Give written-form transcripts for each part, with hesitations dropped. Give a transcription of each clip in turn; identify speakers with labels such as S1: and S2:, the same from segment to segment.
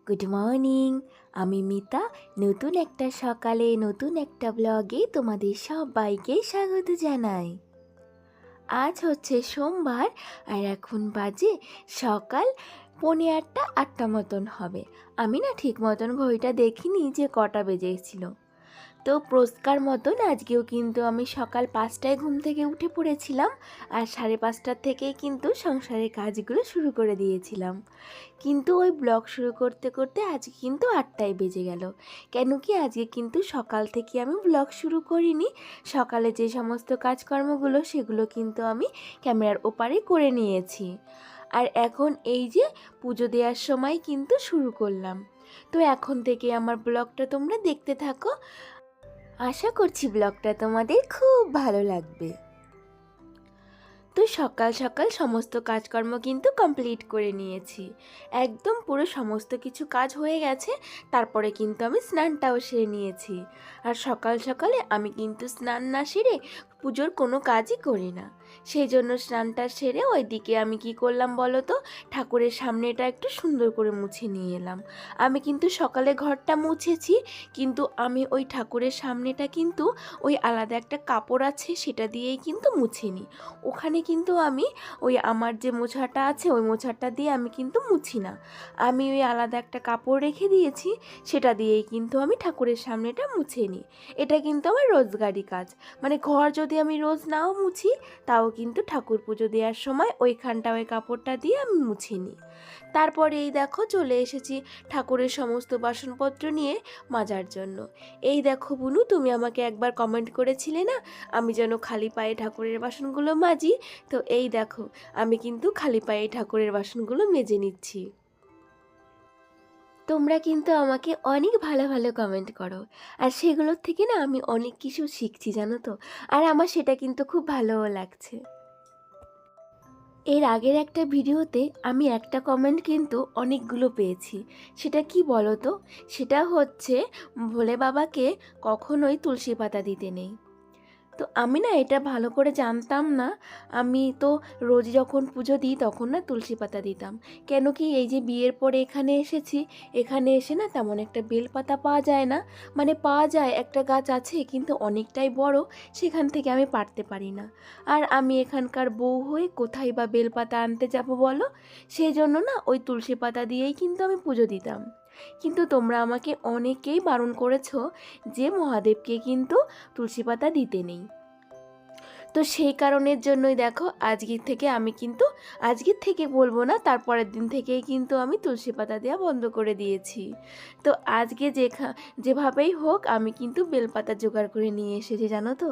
S1: Good morning. আমি মিতা। নতুন একটা সকালে নতুন একটা ব্লগে তোমাদের সবাইকে স্বাগত জানাই। আজ হচ্ছে সোমবার আর এখন বাজে সকাল 7:45 মতন হবে। আমি না ঠিক মতন ঘড়িটা দেখিনি যে কটা বেজেছিল। তো প্রস্কার মতন আজকেও কিন্তু আমি সকাল 5টায় ঘুম থেকে উঠে পড়েছিলাম আর 5:30টার থেকেই কিন্তু সংসারের কাজগুলো শুরু করে দিয়েছিলাম। কিন্তু ওই ব্লগ শুরু করতে করতে আজকে কিন্তু 8টায় বেজে গেল। কেন কি আজকে কিন্তু সকাল থেকে আমি ব্লগ শুরু করিনি। সকালে যে সমস্ত কাজকর্মগুলো সেগুলো কিন্তু আমি ক্যামেরার ওপারে করে নিয়েছি। আর এখন এই যে পুজো দেওয়ার সময় কিন্তু শুরু করলাম। তো এখন থেকে আমার ব্লগটা তোমরা দেখতে থাকো। আশা করছি ব্লগটা তোমাদের খুব ভালো লাগবে। তো সকাল সকাল সমস্ত কাজকর্ম কিন্তু কমপ্লিট করে নিয়েছি। একদম পুরো সমস্ত কিছু কাজ হয়ে গেছে। তারপরে কিন্তু আমি স্নানটাও সেরে নিয়েছি। আর সকাল সকালে আমি কিন্তু স্নান না সেরে পুজোর কোনো কাজই করি না। সেই জন্য স্নানটা সেরে ওইদিকে আমি কি করলাম বলো তো, ঠাকুরের সামনেটা একটু সুন্দর করে মুছে নিয়ে এলাম। আমি কিন্তু সকালে ঘরটা মুছেছি, কিন্তু আমি ওই ঠাকুরের সামনেটা কিন্তু ওই আলাদা একটা কাপড় আছে সেটা দিয়েই কিন্তু মুছিনি। ওখানে কিন্তু আমি ওই আমার যে মোছাটা আছে ওই মোছাটা দিয়ে আমি কিন্তু মুছি না। আমি ওই আলাদা একটা কাপড় রেখে দিয়েছি, সেটা দিয়েই কিন্তু আমি ঠাকুরের সামনেটা মুছে নিই। এটা কিন্তু আমার রোজগারি কাজ। মানে ঘর যদি আমি রোজ নাও মুছি, তাও কিন্তু ঠাকুর পুজো দেওয়ার সময় ওইখানটা ওই কাপড়টা দিয়ে আমি মুছে নিই। তারপরে এই দেখো চলে এসেছি ঠাকুরের সমস্ত বাসনপত্র নিয়ে মাজার জন্য। এই দেখো বুনু, তুমি আমাকে একবার কমেন্ট করেছিলে না আমি যেন খালি পায়ে ঠাকুরের বাসনগুলো মাজি। তো এই দেখো আমি কিন্তু খালি পায়ে ঠাকুরের বাসনগুলো মেজে নিচ্ছি। তোমরা কিন্তু আমাকে অনেক ভালো ভালো কমেন্ট করো, আর সেগুলোর থেকে না আমি অনেক কিছু শিখছি জানো তো। আর আমার সেটা কিন্তু খুব ভালোও লাগছে। এর আগের একটা ভিডিওতে আমি একটা কমেন্ট কিন্তু অনেকগুলো পেয়েছি। সেটা কি বলো তো? সেটা হচ্ছে ভোলে বাবাকে কখনোই তুলসী পাতা দিতে নেই। তো আমি না এটা ভালো করে জানতাম না। আমি তো রোজ যখন পুজো দিই তখন না তুলসী পাতা দিতাম। কেন কি এই যে বিয়ের পরে এখানে এসেছি, এখানে এসে না তেমন একটা বেলপাতা পাওয়া যায় না। মানে পাওয়া যায়, একটা গাছ আছে কিন্তু অনেকটাই বড়, সেখান থেকে আমি পারতে পারি না। আর আমি এখানকার বউ হয়ে কোথায় বা বেলপাতা আনতে যাব বলো? সেই জন্য না ওই তুলসী পাতা দিয়েই কিন্তু আমি পুজো দিতাম। কিন্তু তোমরা আমাকে অনেকেই বারণ করেছো যে মহাদেবকে কিন্তু তুলসী পাতা দিতে নেই। তো সেই কারণের জন্যই দেখো আজকের থেকে বলবো না, তারপরের দিন থেকেই কিন্তু আমি তুলসী পাতা দেওয়া বন্ধ করে দিয়েছি। তো আজকে যেভাবেই হোক আমি কিন্তু বেলপাতা জোগাড় করে নিয়ে এসেছি জানো তো।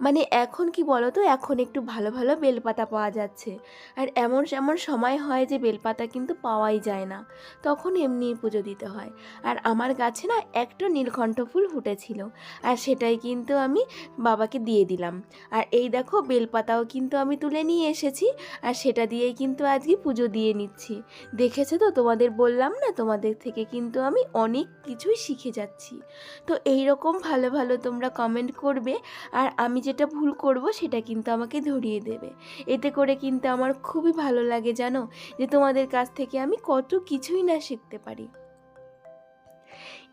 S1: মানে এখন কি বলো তো, এখন একটু ভালো ভালো বেলপাতা পাওয়া যাচ্ছে। আর এমন এমন সময় হয় যে বেলপাতা কিন্তু পাওয়াই যায় না, তখন এমনিই পুজো দিতে হয়। আর আমার গাছে না একটা নীলকণ্ঠ ফুল ফুটেছিল, আর সেটাই কিন্তু আমি বাবাকে দিয়ে দিলাম। আর এই দেখো বেলপাতাও কিন্তু আমি তুলে নিয়ে এসেছি, আর সেটা দিয়েই কিন্তু আজকে পুজো দিয়ে নিচ্ছি। দেখেছো তো, তোমাদের বললাম না, তোমাদের থেকে কিন্তু আমি অনেক কিছুই শিখে যাচ্ছি। তো এই রকম ভালো ভালো তোমরা কমেন্ট করবে, আর আমি যেটা ভুল করব সেটা কিন্তু আমাকে ধরিয়ে দেবে। এতে করে কিন্তু আমার খুবই ভালো লাগে জানো, যে তোমাদের কাছ থেকে আমি কত কিছুই না শিখতে পারি।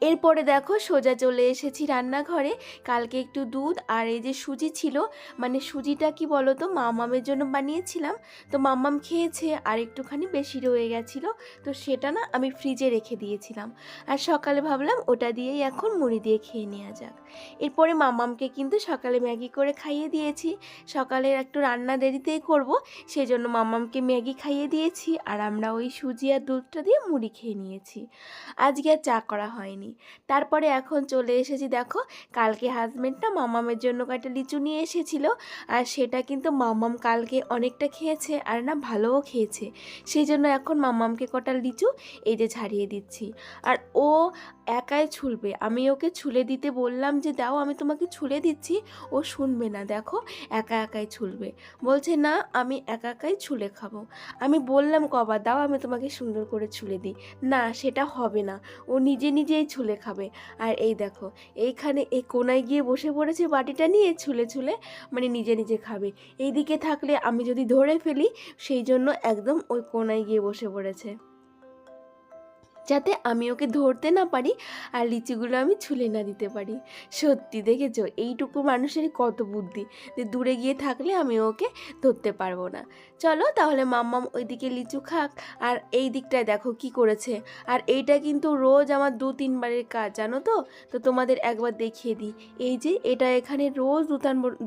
S1: এরপরে দেখো সোজা চলে এসেছি রান্নাঘরে। কালকে একটু দুধ আর এই যে সুজি ছিল, মানে সুজিটা কি বলো তো মামামের জন্য বানিয়েছিলাম। তো মামাম খেয়েছে আর একটুখানি বেশি রয়ে গেছিলো, তো সেটা না আমি ফ্রিজে রেখে দিয়েছিলাম। আর সকালে ভাবলাম ওটা দিয়েই এখন মুড়ি দিয়ে খেয়ে নেওয়া যাক। এরপরে মামামকে কিন্তু সকালে ম্যাগি করে খাইয়ে দিয়েছি। সকালে একটু রান্না দেরিতেই করব, সেই জন্য মামামকে ম্যাগি খাইয়ে দিয়েছি, আর আমরা ওই সুজি আর দুধটা দিয়ে মুড়ি খেয়ে নিয়েছি। আজকে আর চা করা হয়নি। তারপরে এখন চলে এসেছি দেখো, কালকে হাজব্যান্ড না মামামের জন্য কয়েকটা লিচু নিয়ে এসেছিলো, আর সেটা কিন্তু মামাম কালকে অনেকটা খেয়েছে, আর না ভালোও খেয়েছে। সেই জন্য এখন মামামকে কটা লিচু এই যে ছাড়িয়ে দিচ্ছি। আর ও একাই ছুলবে, আমি ওকে ছুলে দিতে বললাম যে দাও আমি তোমাকে ছুলে দিচ্ছি, ও শুনবে না। দেখো একা একাই ছুলবে, বলছে না আমি একা একাই ছুলে খাবো। আমি বললাম কবার দাও আমি তোমাকে সুন্দর করে ছুলে দিই, না সেটা হবে না, ও নিজে নিজেই ছুলে খাবে। আর এই দেখো এইখানে এই কোনায় গিয়ে বসে পড়েছে বাটিটা নিয়ে, ছুলে ছুলে মানে নিজে নিজে খাবে। এই দিকে থাকলে আমি যদি ধরে ফেলি, সেই জন্য একদম ওই কোনায় গিয়ে বসে পড়েছে। যাতে আমি ওকে ধরতে না পারি আর লিচুগুলো আমি ছুলে না দিতে পারি। সত্যি দেখেছো, এইটুকু মানুষেরই কত বুদ্ধি যে দূরে গিয়ে থাকলে আমি ওকে ধরতে পারবো না। চলো তাহলে মাম্মাম ওইদিকে লিচু খাক, আর এই দিকটায় দেখো কি করেছে। আর এইটা কিন্তু রোজ আমার 2-3 বারের কাজ, জানো তো। তো তোমাদের একবার দেখিয়ে দিই। এই যে এটা এখানে রোজ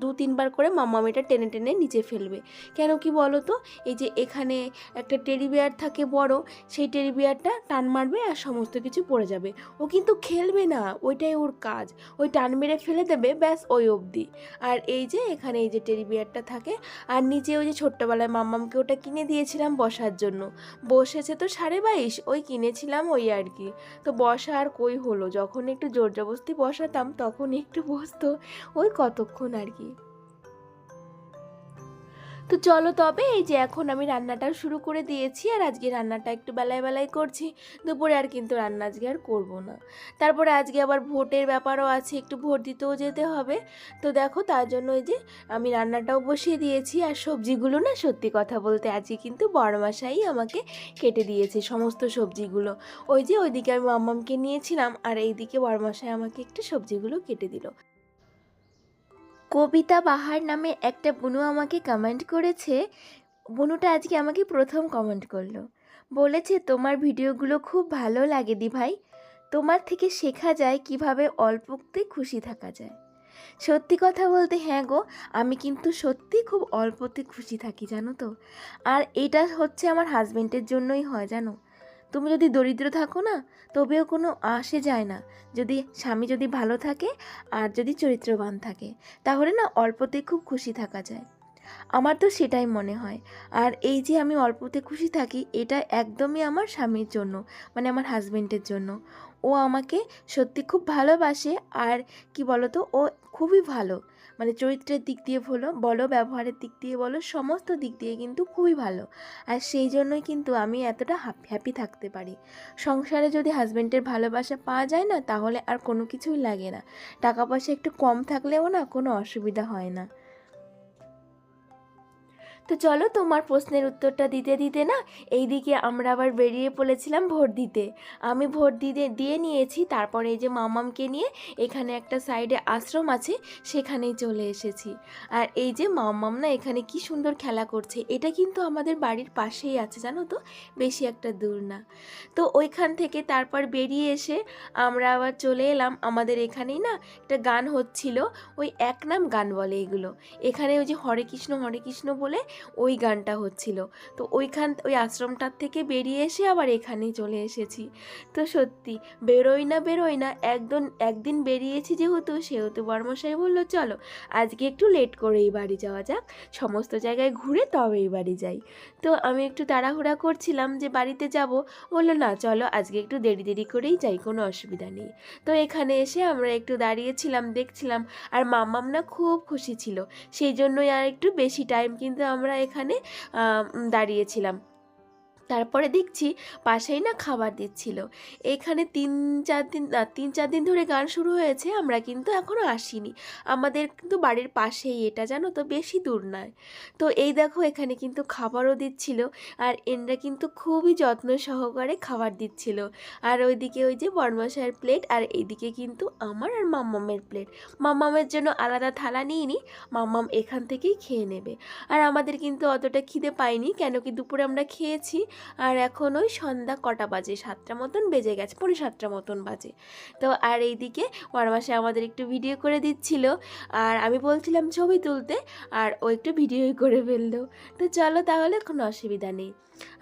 S1: 2-3 বার করে মাম্মাম এটা টেনে টেনে নিচে ফেলবে। কেন কি বলো তো, এই যে এখানে একটা টেডি বিয়ার থাকে বড়, সেই টেডি বিয়ারটা টান মারবে আর সমস্ত কিছু পড়ে যাবে। ও কিন্তু খেলবে না, ওইটাই ওর কাজ। ওই টান মেরে ফেলে দেবে, ব্যাস ওই অবধি। আর এই যে এখানে এই যে টেডি বিয়ারটা থাকে, আর নিচে ওই যে ছোট্টবেলায় মাম্মামকে ওটা কিনে দিয়েছিলাম বসার জন্য। বসেছে তো 22.5, ওই কিনেছিলাম ওই আর কি। তো বসা আর কই হলো, যখন একটু জোর জবরদস্তি বসাতাম তখন একটু বসতো, ওই কতক্ষণ আর কি। তো চলো তবে এই যে এখন আমি রান্নাটাও শুরু করে দিয়েছি, আর আজকে রান্নাটা একটু বেলায় বেলায় করছি। দুপুরে আর কিন্তু রান্না আজকে আর করবো না। তারপরে আজকে আবার ভোটের ব্যাপারও আছে, একটু ভোট দিতেও যেতে হবে। তো দেখো তার জন্য এই যে আমি রান্নাটাও বসিয়ে দিয়েছি। আর সবজিগুলো না, সত্যি কথা বলতে আজকে কিন্তু বড়মশাই আমাকে কেটে দিয়েছে সমস্ত সবজিগুলো। ওই যে ওইদিকে আমি মাম্মামকে নিয়েছিলাম, আর এইদিকে বড়মশাই আমাকে একটু সবজিগুলো কেটে দিল। কবিতা বাহার নামে একটা বুনু আমাকে কমেন্ট করেছে। বুনুটা আজকে আমাকে প্রথম কমেন্ট করলো, বলেছে তোমার ভিডিওগুলো খুব ভালো লাগে দি ভাই, তোমার থেকে শেখা যায় কিভাবে অল্পতে খুশি থাকা যায়। সত্যি কথা বলতে হ্যাঁ গো, আমি কিন্তু সত্যি খুব অল্পতে খুশি থাকি, জানো তো। আর এটা হচ্ছে আমার হাজবেন্ডের জন্যই হয়, জানো। তুমি যদি দরিদ্র থাকো না, তবেও কোনো আসে যায় না, যদি স্বামী যদি ভালো থাকে আর যদি চরিত্রবান থাকে, তাহলে না অল্পতে খুব খুশি থাকা যায়। আমার তো সেটাই মনে হয়। আর এই যে আমি অল্পতে খুশি থাকি, এটা একদমই আমার স্বামীর জন্য, মানে আমার হাজবেন্ডের জন্য। ও আমাকে সত্যি খুব ভালোবাসে। আর কি বলো তো, ও খুবই ভালো, মানে চরিত্রের দিক দিয়ে বলো, ব্যবহারের দিক দিয়ে বলো, সমস্ত দিক দিয়ে কিন্তু খুবই ভালো। আর সেই জন্যই কিন্তু আমি এতটা হ্যাপি থাকতে পারি। সংসারে যদি হাজবেন্ডের ভালোবাসা পাওয়া যায় না, তাহলে আর কোনো কিছুই লাগে না। টাকা পয়সা একটু কম থাকলেও না কোনো অসুবিধা হয় না। তো চলো তোমার প্রশ্নের উত্তরটা দিতে দিতে না, এইদিকে আমরা আবার বেরিয়ে পড়েছিলাম ভোট দিতে। আমি ভোট দিয়ে নিয়েছি, তারপরে এই যে মামামকে নিয়ে এখানে একটা সাইডে আশ্রম আছে, সেখানেই চলে এসেছি। আর এই যে মামাম না এখানে কি সুন্দর খেলা করছে। এটা কিন্তু আমাদের বাড়ির পাশেই আছে, জানো তো, বেশি একটা দূর না। তো ওইখান থেকে তারপর বেরিয়ে এসে আমরা আবার চলে এলাম আমাদের এখানেই না একটা গান হচ্ছিল, ওই এক নাম গান বলে এগুলো। এখানে ওই যে হরে কৃষ্ণ বলে ওই গানটা হচ্ছিল। তো ওই আশ্রমটার থেকে বেরিয়ে এসে আবার এখানেই চলে এসেছি। তো সত্যি বেরোই না একদিন বেরিয়েছি সেহেতু বর্মশাই বললো চলো আজকে একটু লেট করেই বাড়ি যাওয়া যাক, সমস্ত জায়গায় ঘুরে তবেই বাড়ি যাই। তো আমি একটু তাড়াহুড়া করছিলাম যে বাড়িতে যাব, বললো না চলো আজকে একটু দেরি করেই যাই, কোনো অসুবিধা নেই। তো এখানে এসে আমরা একটু দাঁড়িয়েছিলাম, দেখছিলাম। আর মাম্মাম না খুব খুশি ছিল, সেই জন্যই আর একটু বেশি টাইম কিন্তু আমরা এখানে দাঁড়িয়েছিলাম। তারপরে দেখছি পাশেই না খাবার দিচ্ছিল। এখানে 3-4 দিন ধরে গান শুরু হয়েছে, আমরা কিন্তু এখনও আসিনি। আমাদের কিন্তু বাড়ির পাশেই এটা, জানো তো, বেশি দূর নয়। তো এই দেখো এখানে কিন্তু খাবারও দিচ্ছিল, আর এনরা কিন্তু খুবই যত্ন সহকারে খাবার দিচ্ছিল। আর ওইদিকে ওই যে বড়মশাইয়ের প্লেট, আর এইদিকে কিন্তু আমার আর মাম্মামের প্লেট। মাম্মামের জন্য আলাদা থালা নিইনি, মাম্মাম এখান থেকেই খেয়ে নেবে। আর আমাদের কিন্তু অতটা খিদে পাইনি, কেন কি দুপুরে আমরা খেয়েছি। আর এখন ওই সন্ধ্যা কটা বাজে, 7টা মতন বেজে গেছে, 7:45 মতন বাজে। তো আর এইদিকে বড়মাসে আমাদের একটু ভিডিও করে দিচ্ছিল, আর আমি বলছিলাম ছবি তুলতে, আর ও একটু ভিডিওই করে ফেললো। তো চলো তাহলে কোনো অসুবিধা নেই।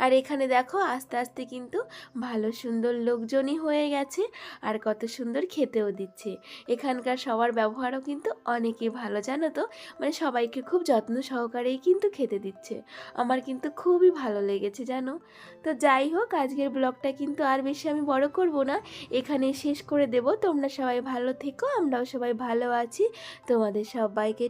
S1: আর এখানে দেখো আস্তে আস্তে কিন্তু ভালো সুন্দর লোকজনই হয়ে গেছে, আর কত সুন্দর খেতেও দিচ্ছে। এখানকার সবার ব্যবহারও কিন্তু অনেকই ভালো, জানো তো, মানে সবাইকে খুব যত্ন সহকারেই কিন্তু খেতে দিচ্ছে। আমার কিন্তু খুবই ভালো লেগেছে, জানো। তো যাই হোক, আজকের ব্লগটা কিন্তু আর বেশি আমি বড় করব না, এখানেই শেষ করে দেব। তোমরা সবাই ভালো থেকো, আমরাও সবাই ভালো আছি। তোমাদের সবাইকে